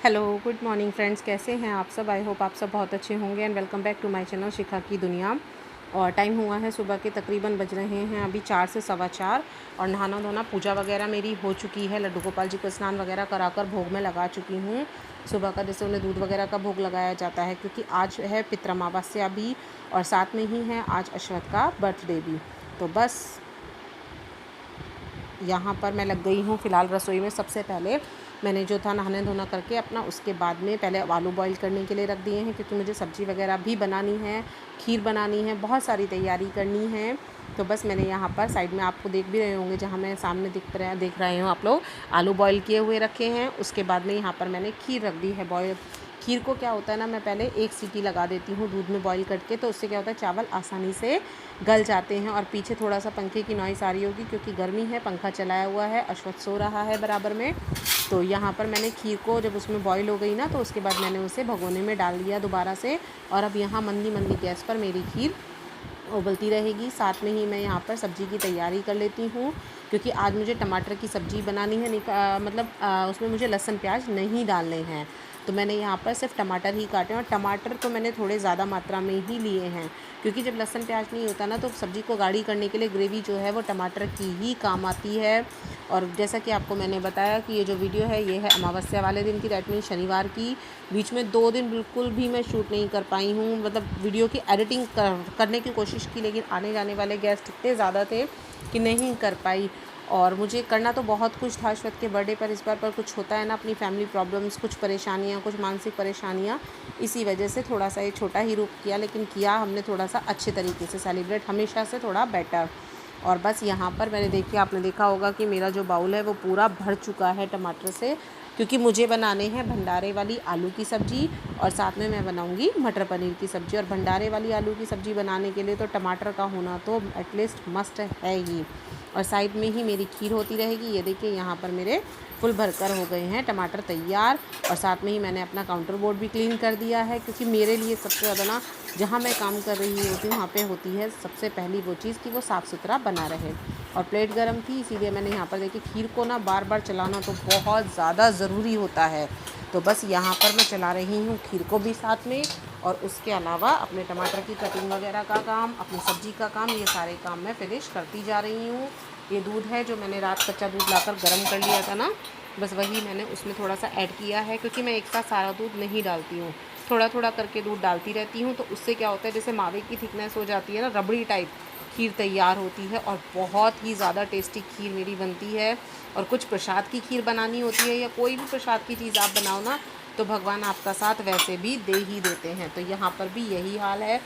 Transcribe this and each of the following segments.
Hello good morning friends, कैसे हैं आप सब। आई होप आप सब बहुत अच्छे होंगे and welcome back to my channel Shikha की दुनिया। और टाइम हुआ है सुबह के तकरीबन बज रहे हैं अभी 4 से सवा 4। और नहाना धोना पूजा वगैरह मेरी हो चुकी है। लड्डू गोपाल जी को स्नान वगैरह कराकर भोग में लगा चुकी हूँ। सुबह का जैसे उन्हें दूध वगैरह का भोग लगाया जाता है क्योंकि आज है पितृअमावस्या भी और साथ में ही है आज अश्वत्थ का बर्थडे भी। तो बस यहाँ पर मैं लग गई हूँ फ़िलहाल रसोई में। सबसे पहले मैंने जो था नहाने धोना करके अपना, उसके बाद में पहले आलू बॉईल करने के लिए रख दिए हैं क्योंकि मुझे सब्ज़ी वगैरह भी बनानी है, खीर बनानी है, बहुत सारी तैयारी करनी है। तो बस मैंने यहाँ पर साइड में, आपको देख भी रहे होंगे जहाँ मैं सामने देख रहे हो आप लोग, आलू बॉईल किए हुए रखे हैं। उसके बाद में यहाँ पर मैंने खीर रख दी है बॉयल। खीर को क्या होता है ना, मैं पहले एक सीटी लगा देती हूँ दूध में बॉईल करके, तो उससे क्या होता है चावल आसानी से गल जाते हैं। और पीछे थोड़ा सा पंखे की नॉइज़ आ रही होगी क्योंकि गर्मी है, पंखा चलाया हुआ है, अश्वत्थ सो रहा है बराबर में। तो यहाँ पर मैंने खीर को जब उसमें बॉईल हो गई ना, तो उसके बाद मैंने उसे भगोने में डाल दिया दोबारा से। और अब यहाँ मंदी मंदी गैस पर मेरी खीर उबलती रहेगी। साथ में ही मैं यहाँ पर सब्ज़ी की तैयारी कर लेती हूँ क्योंकि आज मुझे टमाटर की सब्ज़ी बनानी है। उसमें मुझे लहसुन प्याज नहीं डालने हैं। तो मैंने यहाँ पर सिर्फ टमाटर ही काटे, और टमाटर तो मैंने थोड़े ज़्यादा मात्रा में ही लिए हैं क्योंकि जब लहसुन प्याज नहीं होता ना, तो सब्ज़ी को गाढ़ी करने के लिए ग्रेवी जो है वो टमाटर की ही काम आती है। और जैसा कि आपको मैंने बताया कि ये जो वीडियो है ये है अमावस्या वाले दिन की, दैट मीन शनिवार की। बीच में 2 दिन बिल्कुल भी मैं शूट नहीं कर पाई हूँ, मतलब वीडियो की एडिटिंग करने की कोशिश की, लेकिन आने जाने वाले गेस्ट इतने ज़्यादा थे कि नहीं कर पाई। और मुझे करना तो बहुत कुछ था अश्वत्थ के बर्थडे पर इस बार, पर कुछ होता है ना, अपनी फैमिली प्रॉब्लम्स, कुछ परेशानियाँ, कुछ मानसिक परेशानियाँ, इसी वजह से थोड़ा सा ये छोटा ही रूप किया, लेकिन किया हमने थोड़ा सा अच्छे तरीके से सेलिब्रेट, हमेशा से थोड़ा बेटर। और बस यहाँ पर आपने देखा होगा कि मेरा जो बाउल है वो पूरा भर चुका है टमाटर से, क्योंकि मुझे बनाने हैं भंडारे वाली आलू की सब्ज़ी और साथ में मैं बनाऊंगी मटर पनीर की सब्ज़ी। और भंडारे वाली आलू की सब्ज़ी बनाने के लिए तो टमाटर का होना तो एटलीस्ट मस्ट है ही। और साइड में ही मेरी खीर होती रहेगी। ये देखिए यहाँ पर मेरे फुल भरकर हो गए हैं टमाटर तैयार। और साथ में ही मैंने अपना काउंटर बोर्ड भी क्लीन कर दिया है क्योंकि मेरे लिए सबसे ज़्यादा ना, जहाँ मैं काम कर रही होती हूँ वहाँ पे होती है सबसे पहली वो चीज़ कि वो साफ़ सुथरा बना रहे। और प्लेट गर्म थी, इसीलिए मैंने यहाँ पर देखिए खीर को ना बार बार चलाना तो बहुत ज़्यादा ज़रूरी होता है। तो बस यहाँ पर मैं चला रही हूँ खीर को भी साथ में, और उसके अलावा अपने टमाटर की कटिंग वगैरह का काम, अपनी सब्ज़ी का काम, ये सारे काम मैं फिनिश करती जा रही हूँ। ये दूध है जो मैंने रात कच्चा दूध लाकर गर्म कर लिया था ना, बस वही मैंने उसमें थोड़ा सा ऐड किया है क्योंकि मैं एक साथ सारा दूध नहीं डालती हूँ, थोड़ा थोड़ा करके दूध डालती रहती हूँ। तो उससे क्या होता है, जैसे मावे की थिकनेस हो जाती है ना, रबड़ी टाइप खीर तैयार होती है और बहुत ही ज़्यादा टेस्टी खीर मेरी बनती है। और कुछ प्रसाद की खीर बनानी होती है या कोई भी प्रसाद की चीज़ आप बनाओ ना, तो भगवान आपका साथ वैसे भी दे ही देते हैं। तो यहाँ पर भी यही हाल है।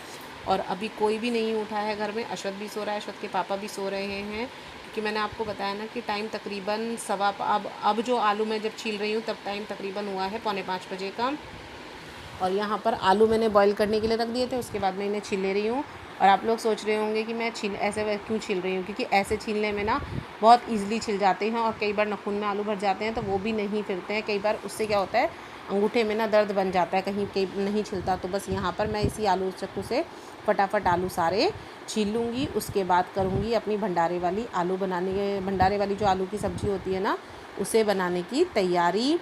और अभी कोई भी नहीं उठा है घर में, अश्वत्थ भी सो रहा है, अश्वत्थ के पापा भी सो रहे हैं क्योंकि मैंने आपको बताया ना कि टाइम तकरीबन अब जो आलू मैं जब छील रही हूँ तब टाइम तकरीबन हुआ है 4:45 बजे का। और यहाँ पर आलू मैंने बॉईल करने के लिए रख दिए थे, उसके बाद मैं इन्हें छील ले रही हूँ। और आप लोग सोच रहे होंगे कि मैं ऐसे क्यों छील रही हूँ, क्योंकि ऐसे छीलने में ना बहुत ईजिली छिल जाते हैं और कई बार नाखून में आलू भर जाते हैं तो वो भी नहीं फिरते हैं। कई बार उससे क्या होता है, अंगूठे में ना दर्द बन जाता है, कहीं नहीं छिलता। तो बस यहाँ पर मैं इसी आलू चक्कू से फटाफट आलू सारे छील लूँगी। उसके बाद करूँगी अपनी भंडारे वाली जो आलू की सब्ज़ी होती है ना, उसे बनाने की तैयारी।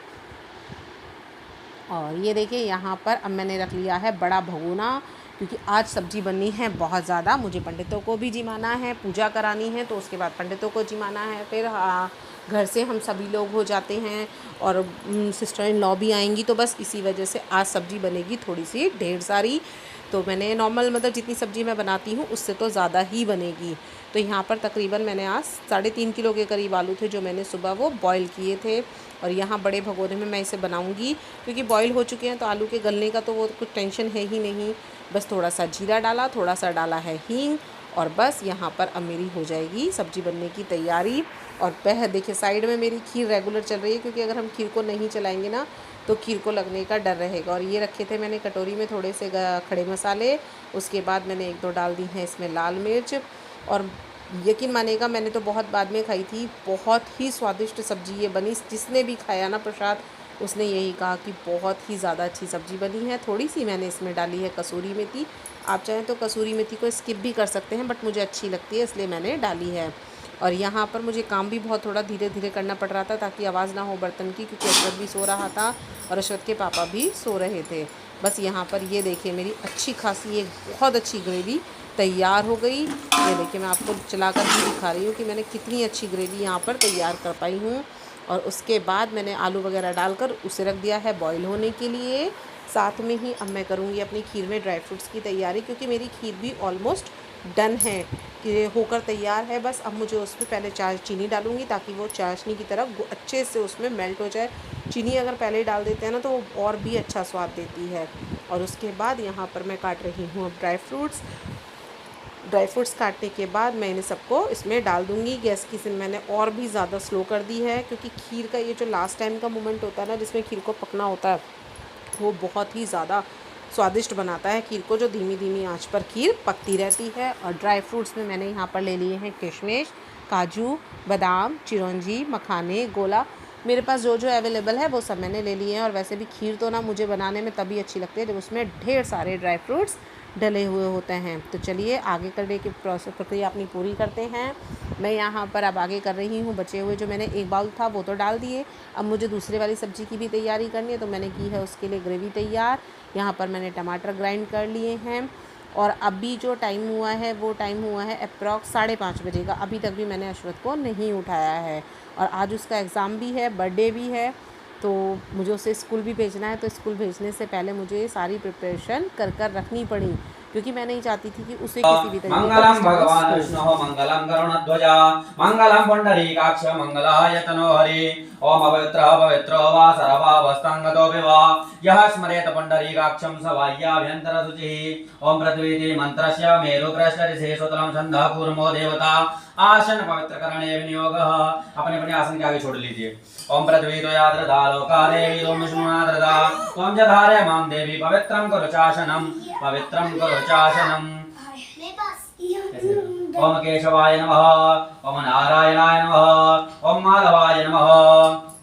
और ये देखिए यहाँ पर अब मैंने रख लिया है बड़ा भगोना, क्योंकि आज सब्ज़ी बननी है बहुत ज़्यादा। मुझे पंडितों को भी जिमाना है, पूजा करानी है, तो उसके बाद पंडितों को जिमाना है, फिर घर से हम सभी लोग हो जाते हैं और सिस्टर इन लॉ भी आएंगी। तो बस इसी वजह से आज सब्ज़ी बनेगी थोड़ी सी ढेर सारी। तो मैंने नॉर्मल, मतलब जितनी सब्ज़ी मैं बनाती हूँ उससे तो ज़्यादा ही बनेगी। तो यहाँ पर तकरीबन मैंने आज 3.5 किलो के करीब आलू थे जो मैंने सुबह वो बॉईल किए थे। और यहाँ बड़े भगोने में मैं इसे बनाऊँगी क्योंकि बॉईल हो चुके हैं तो आलू के गलने का तो वो कुछ टेंशन है ही नहीं। बस थोड़ा सा जीरा डाला, थोड़ा सा डाला है हींग, और बस यहाँ पर अब मेरी हो जाएगी सब्ज़ी बनने की तैयारी। और देखिए साइड में मेरी खीर रेगुलर चल रही है क्योंकि अगर हम खीर को नहीं चलाएंगे ना तो खीर को लगने का डर रहेगा। और ये रखे थे मैंने कटोरी में थोड़े से खड़े मसाले, उसके बाद मैंने 1-2 डाल दी हैं इसमें लाल मिर्च। और यकीन मानेगा, मैंने तो बहुत बाद में खाई थी, बहुत ही स्वादिष्ट सब्ज़ी ये बनी। जिसने भी खाया ना प्रसाद, उसने यही कहा कि बहुत ही ज़्यादा अच्छी सब्ज़ी बनी है। थोड़ी सी मैंने इसमें डाली है कसूरी मेथी, आप चाहें तो कसूरी मेथी को स्किप भी कर सकते हैं, बट मुझे अच्छी लगती है इसलिए मैंने डाली है। और यहाँ पर मुझे काम भी बहुत थोड़ा धीरे धीरे करना पड़ रहा था ताकि आवाज़ ना हो बर्तन की, क्योंकि अशरत भी सो रहा था और अशरत के पापा भी सो रहे थे। बस यहाँ पर ये देखिए मेरी अच्छी खासी एक बहुत अच्छी ग्रेवी तैयार हो गई। ये देखिए मैं आपको चलाकर भी दिखा रही हूँ कि मैंने कितनी अच्छी ग्रेवी यहाँ पर तैयार कर पाई हूँ। और उसके बाद मैंने आलू वगैरह डालकर उसे रख दिया है बॉईल होने के लिए। साथ में ही अब मैं करूँगी अपनी खीर में ड्राई फ्रूट्स की तैयारी, क्योंकि मेरी खीर भी ऑलमोस्ट डन है कि होकर तैयार है। बस अब मुझे उसमें पहले चीनी डालूँगी ताकि वो चाशनी की तरह अच्छे से उसमें मेल्ट हो जाए। चीनी अगर पहले डाल देते हैं ना तो वो और भी अच्छा स्वाद देती है। और उसके बाद यहाँ पर मैं काट रही हूँ अब ड्राई फ्रूट्स काटने के बाद मैं इन्हें सबको इसमें डाल दूँगी। गैस की सिम मैंने और भी ज़्यादा स्लो कर दी है, क्योंकि खीर का ये जो लास्ट टाइम का मोमेंट होता है ना जिसमें खीर को पकना होता है, वो बहुत ही ज़्यादा स्वादिष्ट बनाता है खीर को, जो धीमी धीमी आंच पर खीर पकती रहती है। और ड्राई फ्रूट्स में मैंने यहाँ पर ले लिए हैं किशमिश, काजू, बादाम, चिरौंजी, मखाने, गोला। मेरे पास जो जो अवेलेबल है वो सब मैंने ले लिए हैं। और वैसे भी खीर तो ना मुझे बनाने में तभी अच्छी लगती है जब उसमें ढेर सारे ड्राई फ्रूट्स डले हुए होते हैं। तो चलिए आगे करने की प्रक्रिया अपनी पूरी करते हैं। मैं यहाँ पर अब आगे कर रही हूँ, बचे हुए जो मैंने एक बाउल था वो तो डाल दिए। अब मुझे दूसरे वाली सब्ज़ी की भी तैयारी करनी है, तो मैंने की है उसके लिए ग्रेवी तैयार। यहाँ पर मैंने टमाटर ग्राइंड कर लिए हैं। और अभी जो टाइम हुआ है वो टाइम हुआ है अप्रॉक्स 5:30 बजे का। अभी तक भी मैंने अशरत को नहीं उठाया है। और आज उसका एग्ज़ाम भी है, बर्थडे भी है, तो मुझे उसे स्कूल भी भेजना है। तो स्कूल भेजने से पहले मुझे सारी प्रिपरेशन कर रखनी पड़ी, क्योंकि मैं नहीं चाहती थी कि उसे किसी भी तरीके मंगलम भगवान विष्णु मंगलम गरुणध्वज मंगलम पुंडरीकाक्ष मंगलाय तनोहरि। ओम पवित्र पवित्र वा सर्वावस्थांगतो विवा यः स्मरेत पुंडरीकाक्षं स वाह्याभ्यंतर शुचिः। ओम पृथ्वीति मंत्रस्य मेरुकृष्ण ऋषि सुतलं छंदः कूर्मो देवता आसन पवित्र करणे विनियोगः। अपने अपने आसन के आगे छोड़ लीजिए। ओम पृथ्वी त्वयाद्रदा लोका देवी ओम विष्णुनाद्रदा ओम जधारे मां देवी पवित्रं कुरु चाशनं पवित्रं कुरु चाशनम्। ओम केशवाय नमः ओम नारायणाय नमः ओम माधवाय नमः।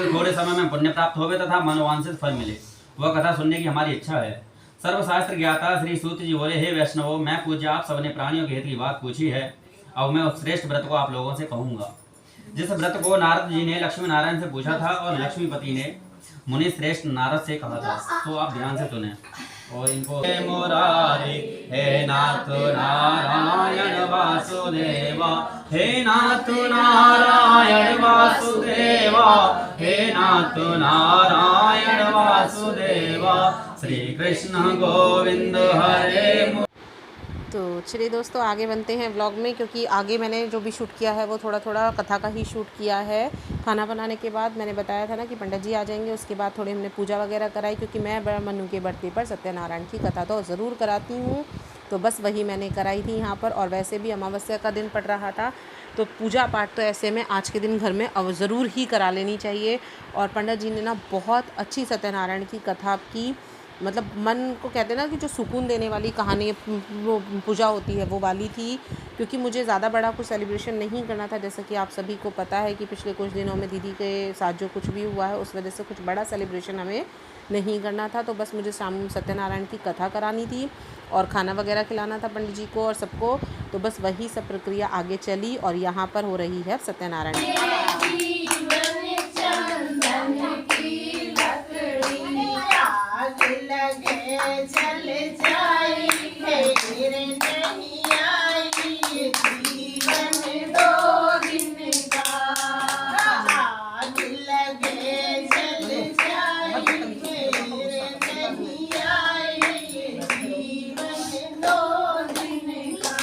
थोड़े समय में पुण्य प्राप्त होवे तथा मनोवांछित फल मिले, वह कथा सुनने की हमारी इच्छा है। सर्वशास्त्र ज्ञाता श्री सूत जी बोले, हे वैष्णवों, मैं पूज्य आप सबने प्राणियों के हित की बात पूछी है। अब मैं उस श्रेष्ठ व्रत को आप लोगों से कहूंगा, जिस व्रत को नारद जी ने लक्ष्मी नारायण से पूछा था और लक्ष्मीपति ने मुनि श्रेष्ठ नारद से कहा था। तो आप ध्यान से सुने और इनको। हे मुरारी हे नाथ नारायण वासुदेवा, हे नाथ नारायण वासुदेवा, हे नाथ नारायण वासुदेवा, श्री कृष्ण गोविंद हरे। तो चलिए दोस्तों आगे बनते हैं व्लॉग में, क्योंकि आगे मैंने जो भी शूट किया है वो थोड़ा थोड़ा कथा का ही शूट किया है। खाना बनाने के बाद मैंने बताया था ना कि पंडित जी आ जाएंगे, उसके बाद थोड़ी हमने पूजा वगैरह कराई, क्योंकि मैं मनु के बर्थडे पर सत्यनारायण की कथा तो ज़रूर कराती हूँ। तो बस वही मैंने कराई थी यहाँ पर। और वैसे भी अमावस्या का दिन पड़ रहा था, तो पूजा पाठ तो ऐसे में आज के दिन घर में अब ज़रूर ही करा लेनी चाहिए। और पंडित जी ने ना बहुत अच्छी सत्यनारायण की कथा की, मतलब मन को कहते हैं ना कि जो सुकून देने वाली कहानी वो पूजा होती है वो वाली थी। क्योंकि मुझे ज़्यादा बड़ा कुछ सेलिब्रेशन नहीं करना था, जैसे कि आप सभी को पता है कि पिछले कुछ दिनों में दीदी के साथ जो कुछ भी हुआ है उस वजह से कुछ बड़ा सेलिब्रेशन हमें नहीं करना था। तो बस मुझे शाम सत्यनारायण की कथा करानी थी और खाना वगैरह खिलाना था पंडित जी को और सबको। तो बस वही सब प्रक्रिया आगे चली और यहाँ पर हो रही है सत्यनारायण। चल जाई फिर नहीं आई जीवन दो दिन का, आज लगे चल जाई फिर नहीं आई जीवन दो दिन का।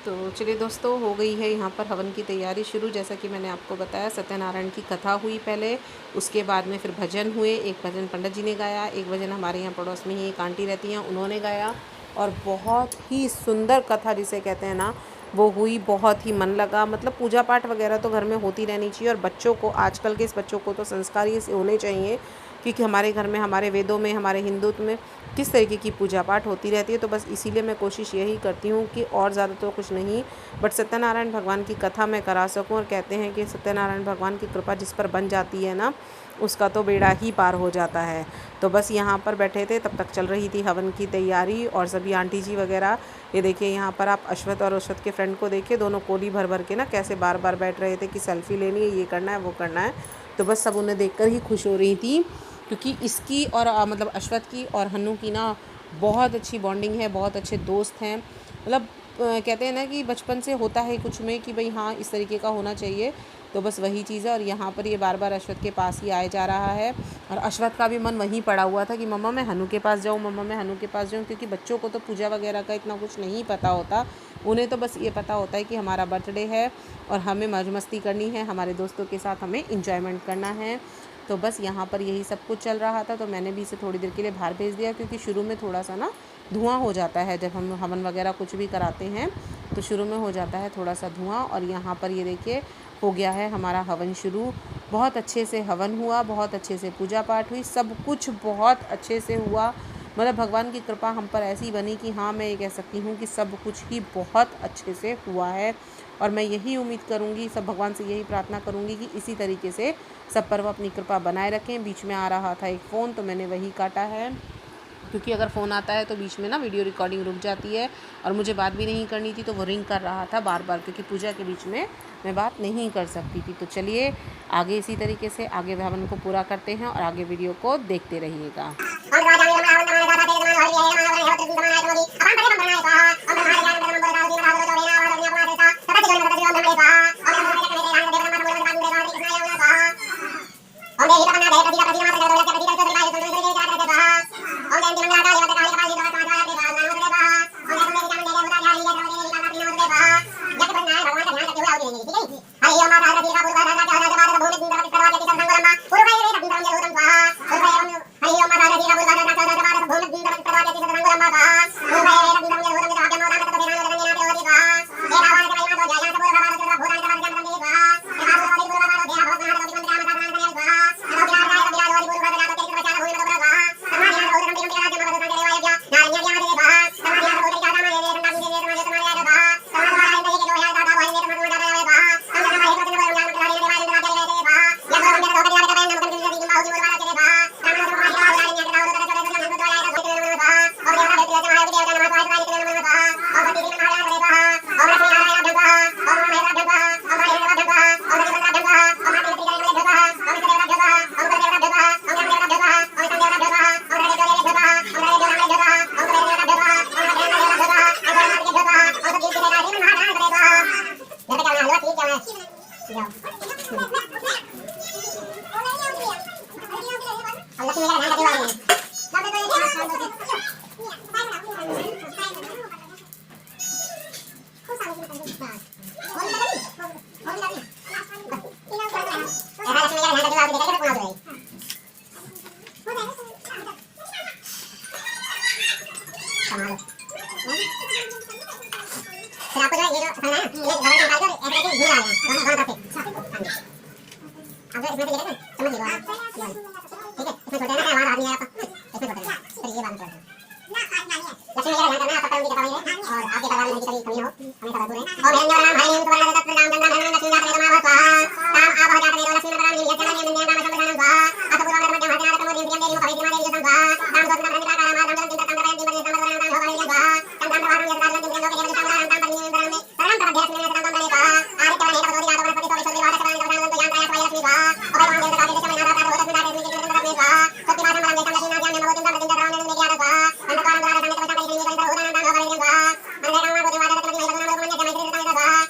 तो चलिए दोस्तों, हो गई है यहाँ पर हवन की तैयारी शुरू। जैसा कि मैंने आपको बताया, सत्यनारायण की कथा हुई पहले, उसके बाद में फिर भजन हुए। एक भजन पंडित जी ने गाया, एक भजन हमारे यहाँ पड़ोस में ही एक आंटी रहती हैं उन्होंने गाया, और बहुत ही सुंदर कथा जिसे कहते हैं ना, वो हुई। बहुत ही मन लगा। मतलब पूजा पाठ वगैरह तो घर में होती रहनी चाहिए, और बच्चों को, आजकल के इस बच्चों को तो संस्कार ये होने चाहिए, क्योंकि हमारे घर में, हमारे वेदों में, हमारे हिंदुत्व में किस तरीके की पूजा पाठ होती रहती है। तो बस इसीलिए मैं कोशिश यही करती हूँ कि और ज़्यादा तो कुछ नहीं, बट सत्यनारायण भगवान की कथा मैं करा सकूँ। और कहते हैं कि सत्यनारायण भगवान की कृपा जिस पर बन जाती है ना, उसका तो बेड़ा ही पार हो जाता है। तो बस यहाँ पर बैठे थे, तब तक चल रही थी हवन की तैयारी, और सभी आंटी जी वगैरह। ये देखिए यहाँ पर आप अश्वथ और अश्वथ के फ्रेंड को देखिए, दोनों कोली भर भर के ना कैसे बार बार बैठ रहे थे कि सेल्फ़ी लेनी है, ये करना है, वो करना है। तो बस सब उन्हें देखकर ही खुश हो रही थी, क्योंकि इसकी और मतलब अश्वथ की और हन्नू की ना बहुत अच्छी बॉन्डिंग है, बहुत अच्छे दोस्त हैं। मतलब कहते हैं ना कि बचपन से होता है कुछ में कि भाई हाँ, इस तरीके का होना चाहिए। तो बस वही चीज़ है। और यहाँ पर ये बार बार अश्वथ के पास ही आए जा रहा है, और अश्वथ का भी मन वहीं पड़ा हुआ था कि मम्मा मैं हन्नू के पास जाऊँ, मम्मा मैं हन्नू के पास जाऊँ। क्योंकि बच्चों को तो पूजा वगैरह का इतना कुछ नहीं पता होता, उन्हें तो बस ये पता होता है कि हमारा बर्थडे है और हमें मौज मस्ती करनी है, हमारे दोस्तों के साथ हमें इंजॉयमेंट करना है। तो बस यहाँ पर यही सब कुछ चल रहा था। तो मैंने भी इसे थोड़ी देर के लिए बाहर भेज दिया, क्योंकि शुरू में थोड़ा सा ना धुआं हो जाता है जब हम हवन वगैरह कुछ भी कराते हैं, तो शुरू में हो जाता है थोड़ा सा धुआं। और यहाँ पर ये देखिए हो गया है हमारा हवन शुरू। बहुत अच्छे से हवन हुआ, बहुत अच्छे से पूजा पाठ हुई, सब कुछ बहुत अच्छे से हुआ। मतलब भगवान की कृपा हम पर ऐसी बनी कि हाँ, मैं ये कह सकती हूँ कि सब कुछ ही बहुत अच्छे से हुआ है। और मैं यही उम्मीद करूँगी, सब भगवान से यही प्रार्थना करूँगी कि इसी तरीके से सब पर वो अपनी कृपा बनाए रखें। बीच में आ रहा था एक फ़ोन, तो मैंने वही काटा है, क्योंकि अगर फ़ोन आता है तो बीच में ना वीडियो रिकॉर्डिंग रुक जाती है, और मुझे बात भी नहीं करनी थी, तो वो रिंग कर रहा था बार बार, क्योंकि पूजा के बीच में मैं बात नहीं कर सकती थी। तो चलिए आगे इसी तरीके से आगे हवन को पूरा करते हैं, और आगे वीडियो को देखते रहिएगा। फिर आपको जो है ये जो करना है ये रबड़ निकाल कर ऐसे ऐसे घुमा लेना दोनों दोनों तरफ से अब जो इसमें से ये देखो चम्मच गिरवा ठीक है इसमें छोड़ देना है वहां आदमी आपका इसमें छोड़ देना फिर ये बात कर लक्ष्मी मेरा ध्यान करना आपका उनकी कृपा मिले और आपके परिवार में कभी कमी हो हमेशा भरपूर है और मेरे नाम हरि तुम्हारा दत्त नाम गंगा नाम लक्ष्मी जात रे मां स्वाहा काम आप हो जात रे लक्ष्मी नाम ये चरण ये नियम नाम सब स्वाहा अत पूरा धर्म के हाथ नाम तमो दिन देवी मुख विद्या देवी स्वाहा काम गोत्र नाम निका नाम नाम दिन तम तम दिन तम नाम नाम हो स्वाहा तम तम बाहर ये कार्य दिन लोग ये तम नाम तम दिन नाम परम तम देश में तम तम स्वाहा आरे तम हे तम दोरी आदो पति तो विश्व विवाह तम नाम तो यान प्राय स्वाहा और वहां देव का देश में नाम नाम होता नाम देवी के तम स्वाहा सत्य माता नाम देश में लक्ष्मी नाम नाम दिन तम दिन राम ने किया स्वाहा अंधकार द्वारा तम तम तम दिन तम हो नाम नाम हो स्वाहा अंधकार नाम को देवा तम तम तम दिन तम स्वाहा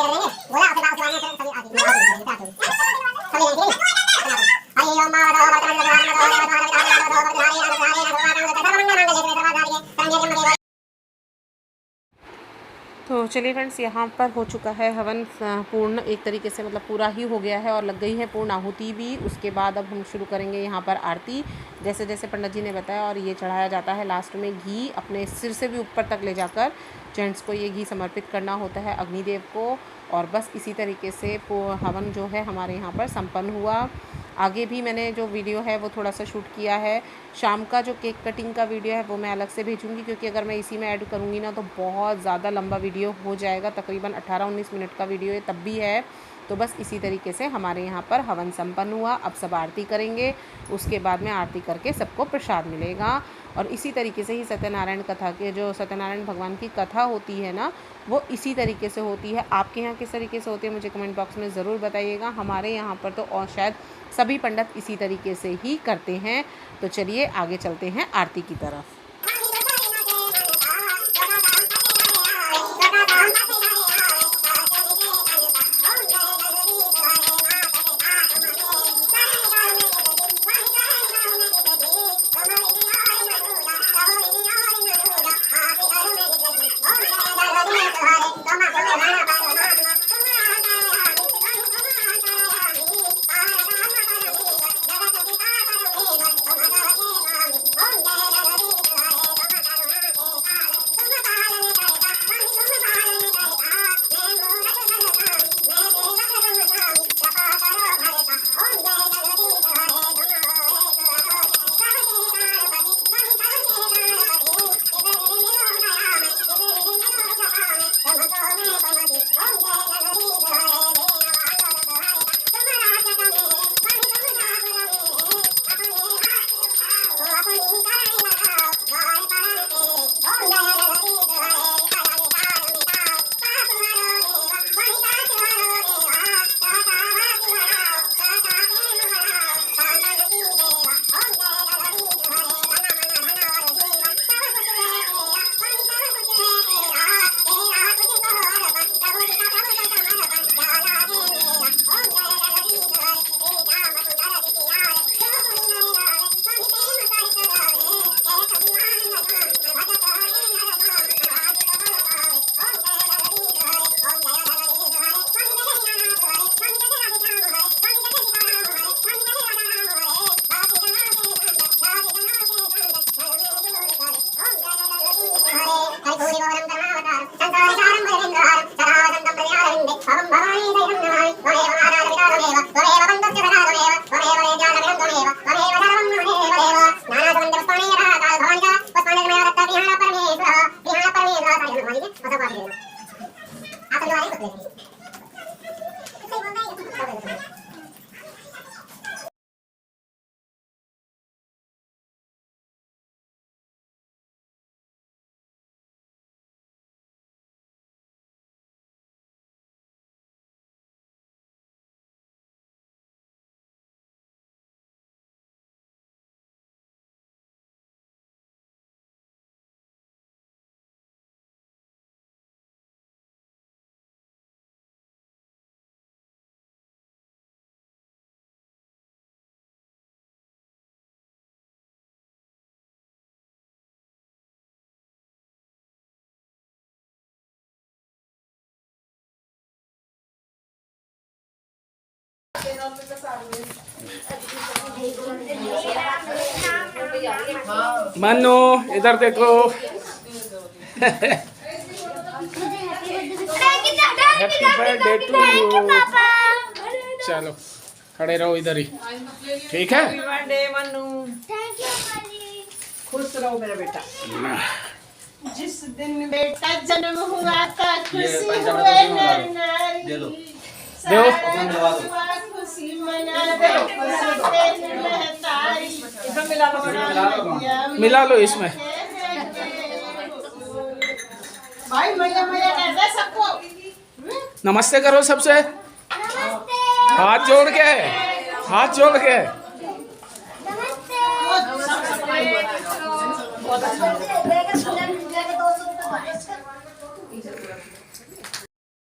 ये रहेंगे बोला उसके बाद में सभी आते हैं सभी लेंगे हरि ओम तो चलिए फ्रेंड्स, यहाँ पर हो चुका है हवन पूर्ण एक तरीके से, मतलब पूरा ही हो गया है और लग गई है पूर्ण आहुति भी। उसके बाद अब हम शुरू करेंगे यहाँ पर आरती, जैसे जैसे पंडित जी ने बताया। और ये चढ़ाया जाता है लास्ट में घी, अपने सिर से भी ऊपर तक ले जाकर जेंट्स को ये घी समर्पित करना होता है अग्निदेव को। और बस इसी तरीके से हवन जो है हमारे यहाँ पर संपन्न हुआ। आगे भी मैंने जो वीडियो है वो थोड़ा सा शूट किया है। शाम का जो केक कटिंग का वीडियो है वो मैं अलग से भेजूंगी, क्योंकि अगर मैं इसी में ऐड करूँगी ना तो बहुत ज़्यादा लंबा वीडियो हो जाएगा। तकरीबन 18-19 मिनट का वीडियो है तब भी है। तो बस इसी तरीके से हमारे यहाँ पर हवन संपन्न हुआ। अब सब आरती करेंगे, उसके बाद में आरती करके सबको प्रसाद मिलेगा। और इसी तरीके से ही सत्यनारायण कथा के जो सत्यनारायण भगवान की कथा होती है ना, वो इसी तरीके से होती है। आपके यहाँ किस तरीके से होती है मुझे कमेंट बॉक्स में ज़रूर बताइएगा। हमारे यहाँ पर तो और शायद सभी पंडित इसी तरीके से ही करते हैं। तो चलिए आगे चलते हैं आरती की तरफ। मनु इधर देखो। Happy birthday to you. चलो खड़े रहो इधर ही, ठीक है। खुश रहो मेरा बेटा। जिस दिन बेटा जन्म हुआ था खुशी हुए नर नारी। दो खुशी मना दो मिला लो इसमें। भाई मजा मजा करता सबको। नमस्ते करो सबसे, हाथ जोड़ के, हाथ जोड़ के। नमस्ते।